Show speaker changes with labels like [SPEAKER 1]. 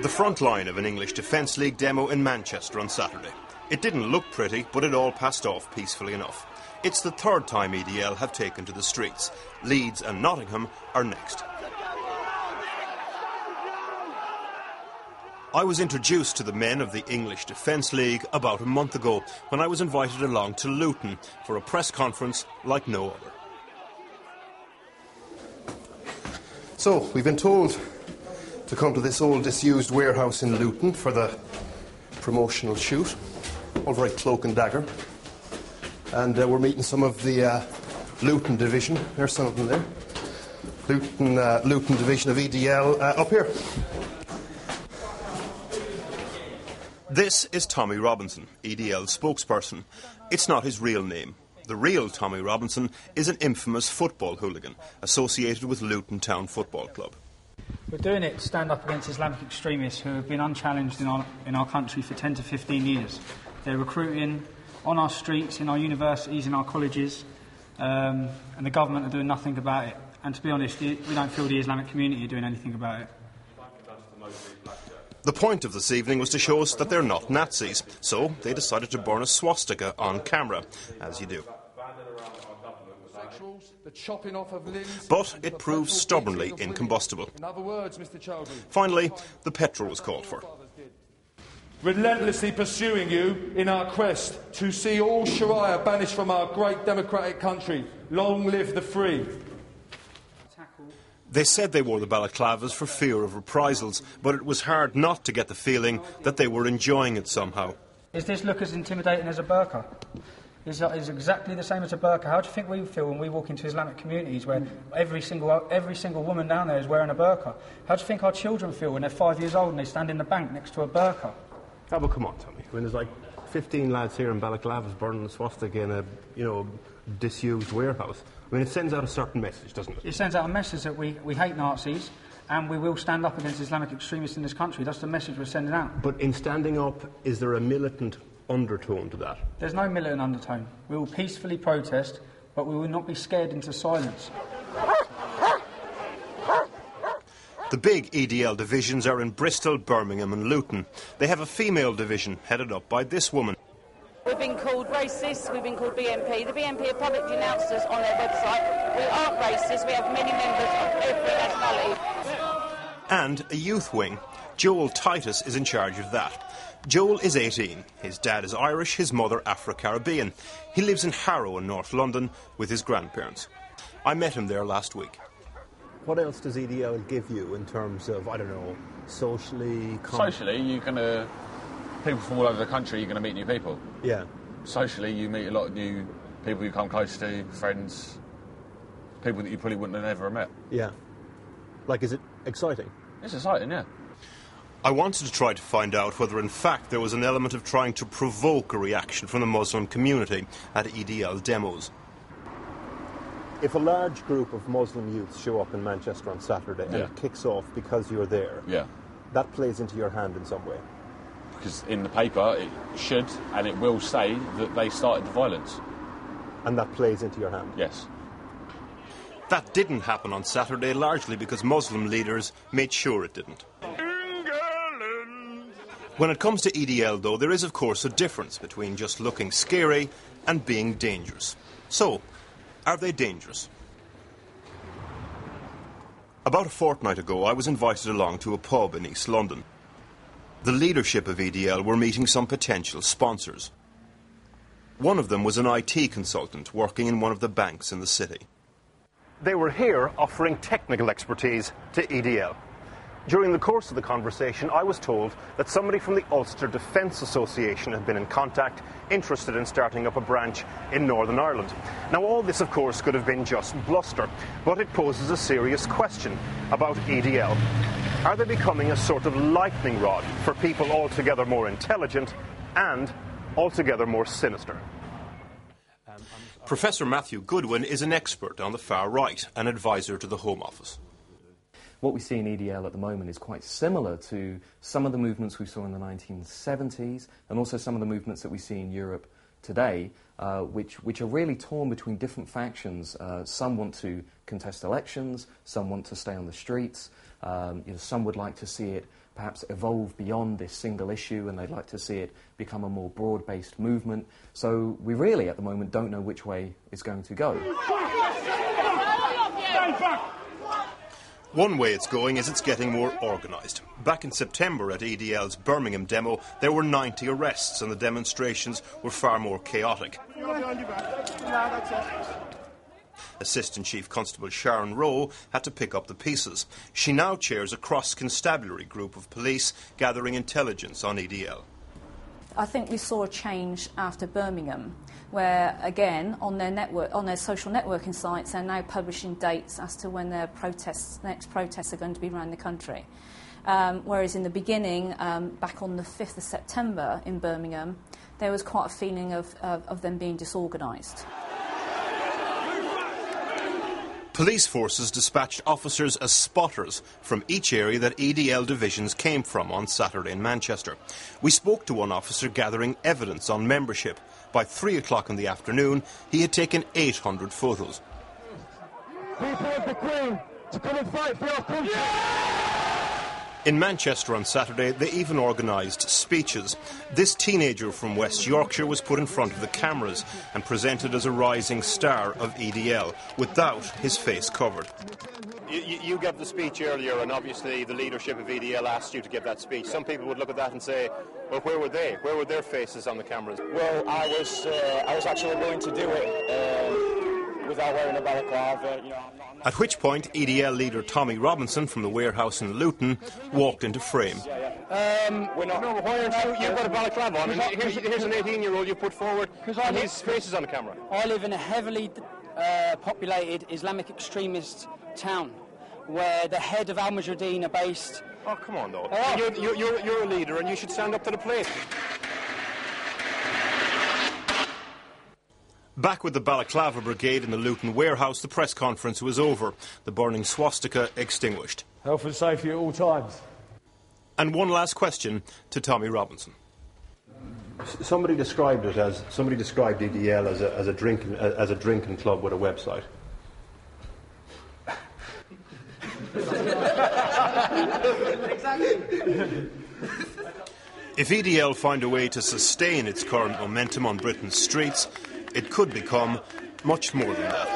[SPEAKER 1] The front line of an English Defence League demo in Manchester on Saturday. It didn't look pretty, but it all passed off peacefully enough. It's the third time EDL have taken to the streets. Leeds and Nottingham are next. I was introduced to the men of the English Defence League about a month ago when I was invited along to Luton for a press conference like no other.
[SPEAKER 2] So, we've been told to come to this old disused warehouse in Luton for the promotional shoot, all very cloak and dagger. And we're meeting some of the Luton division. There's some of them there. Luton division of EDL up here.
[SPEAKER 1] This is Tommy Robinson, EDL's spokesperson. It's not his real name. The real Tommy Robinson is an infamous football hooligan associated with Luton Town Football Club.
[SPEAKER 3] We're doing it to stand up against Islamic extremists who have been unchallenged in our country for 10 to 15 years. They're recruiting on our streets, in our universities, in our colleges, and the government are doing nothing about it. And to be honest, we don't feel the Islamic community are doing anything about it.
[SPEAKER 1] The point of this evening was to show us that they're not Nazis, so they decided to burn a swastika on camera, as you do. But it proved stubbornly incombustible. Finally, the petrol was called for.
[SPEAKER 4] Relentlessly pursuing you in our quest to see all Sharia banished from our great democratic country. Long live the free.
[SPEAKER 1] They said they wore the balaclavas for fear of reprisals, but it was hard not to get the feeling that they were enjoying it somehow.
[SPEAKER 3] Does this look as intimidating as a burqa? Is exactly the same as a burqa. How do you think we feel when we walk into Islamic communities where every single woman down there is wearing a burqa? How do you think our children feel when they're 5 years old and they stand in the bank next to a burqa?
[SPEAKER 2] Oh, but come on, Tommy. When there's like 15 lads here in balaclavas burning the swastika in a, disused warehouse, I mean, it sends out a certain message, doesn't it?
[SPEAKER 3] It sends out a message that we hate Nazis and we will stand up against Islamic extremists in this country. That's the message we're sending out.
[SPEAKER 2] But in standing up, is there a militant undertone to that?
[SPEAKER 3] There's no militant undertone. We will peacefully protest, but we will not be scared into silence.
[SPEAKER 1] The big EDL divisions are in Bristol, Birmingham and Luton. They have a female division headed up by this woman.
[SPEAKER 5] We've been called racist, we've been called BNP. The BNP have publicly announced us on their website. We aren't racist, we have many members of every nationality.
[SPEAKER 1] And a youth wing. Joel Titus is in charge of that. Joel is 18. His dad is Irish, his mother Afro-Caribbean. He lives in Harrow in North London with his grandparents. I met him there last week.
[SPEAKER 2] What else does EDL give you in terms of, socially...
[SPEAKER 6] Socially, you're going to... People from all over the country, you're going to meet new people.
[SPEAKER 2] Yeah.
[SPEAKER 6] Socially, you meet a lot of new people you come close to, friends, people that you probably wouldn't have ever met.
[SPEAKER 2] Yeah. Is it exciting?
[SPEAKER 6] It's exciting, yeah.
[SPEAKER 1] I wanted to try to find out whether in fact there was an element of trying to provoke a reaction from the Muslim community at EDL demos.
[SPEAKER 2] If a large group of Muslim youths show up in Manchester on Saturday and it kicks off because you're there, that plays into your hand in some way.
[SPEAKER 6] Because in the paper it should and it will say that they started the violence.
[SPEAKER 2] And that plays into your hand?
[SPEAKER 6] Yes.
[SPEAKER 1] That didn't happen on Saturday, largely because Muslim leaders made sure it didn't. When it comes to EDL, though, there is, of course, a difference between just looking scary and being dangerous. So, are they dangerous? About a fortnight ago, I was invited along to a pub in East London. The leadership of EDL were meeting some potential sponsors. One of them was an IT consultant working in one of the banks in the city. They were here offering technical expertise to EDL. During the course of the conversation, I was told that somebody from the Ulster Defence Association had been in contact, interested in starting up a branch in Northern Ireland. Now, all this, of course, could have been just bluster, but it poses a serious question about EDL. Are they becoming a sort of lightning rod for people altogether more intelligent and altogether more sinister? Professor Matthew Goodwin is an expert on the far right, an advisor to the Home Office.
[SPEAKER 7] What we see in EDL at the moment is quite similar to some of the movements we saw in the 1970s and also some of the movements that we see in Europe today, which are really torn between different factions. Some want to contest elections, some want to stay on the streets, Some would like to see it perhaps evolve beyond this single issue, and they'd like to see it become a more broad-based movement. So we really, at the moment, don't know which way it's going to go.
[SPEAKER 1] One way it's going is it's getting more organised. Back in September at EDL's Birmingham demo, there were 90 arrests and the demonstrations were far more chaotic. Assistant Chief Constable Sharon Rowe had to pick up the pieces. She now chairs a cross-constabulary group of police gathering intelligence on EDL.
[SPEAKER 8] I think we saw a change after Birmingham, where again on their social networking sites they're now publishing dates as to when their next protests are going to be around the country. Whereas in the beginning, back on the 5th of September in Birmingham, there was quite a feeling of them being disorganised.
[SPEAKER 1] Police forces dispatched officers as spotters from each area that EDL divisions came from on Saturday in Manchester. We spoke to one officer gathering evidence on membership. By 3 o'clock in the afternoon, he had taken 800 photos.
[SPEAKER 9] People of the Queen to come and fight for our country!
[SPEAKER 1] In Manchester on Saturday, they even organised speeches. This teenager from West Yorkshire was put in front of the cameras and presented as a rising star of EDL, without his face covered. You gave the speech earlier, and obviously the leadership of EDL asked you to give that speech. Some people would look at that and say, well, where were they? Where were their faces on the cameras?
[SPEAKER 10] Well, I was actually willing to do it without wearing a balaclava,
[SPEAKER 1] At which point, EDL leader Tommy Robinson from the warehouse in Luton walked into frame.
[SPEAKER 10] We're not.
[SPEAKER 1] No, why aren't you? You've got a balaclava on. Here's an 18-year-old you put forward, and his face is on the camera.
[SPEAKER 11] I live in a heavily populated Islamic extremist town where the head of Al Mujahideen are based.
[SPEAKER 1] Oh, come on, though. You're a leader, and you should stand up to the plate. Back with the Balaclava Brigade in the Luton warehouse, the press conference was over. The burning swastika extinguished.
[SPEAKER 4] Health and safety at all times.
[SPEAKER 1] And one last question to Tommy Robinson.
[SPEAKER 2] Somebody described EDL as a drinking club with a website.
[SPEAKER 1] Exactly. If EDL find a way to sustain its current momentum on Britain's streets, it could become much more than that.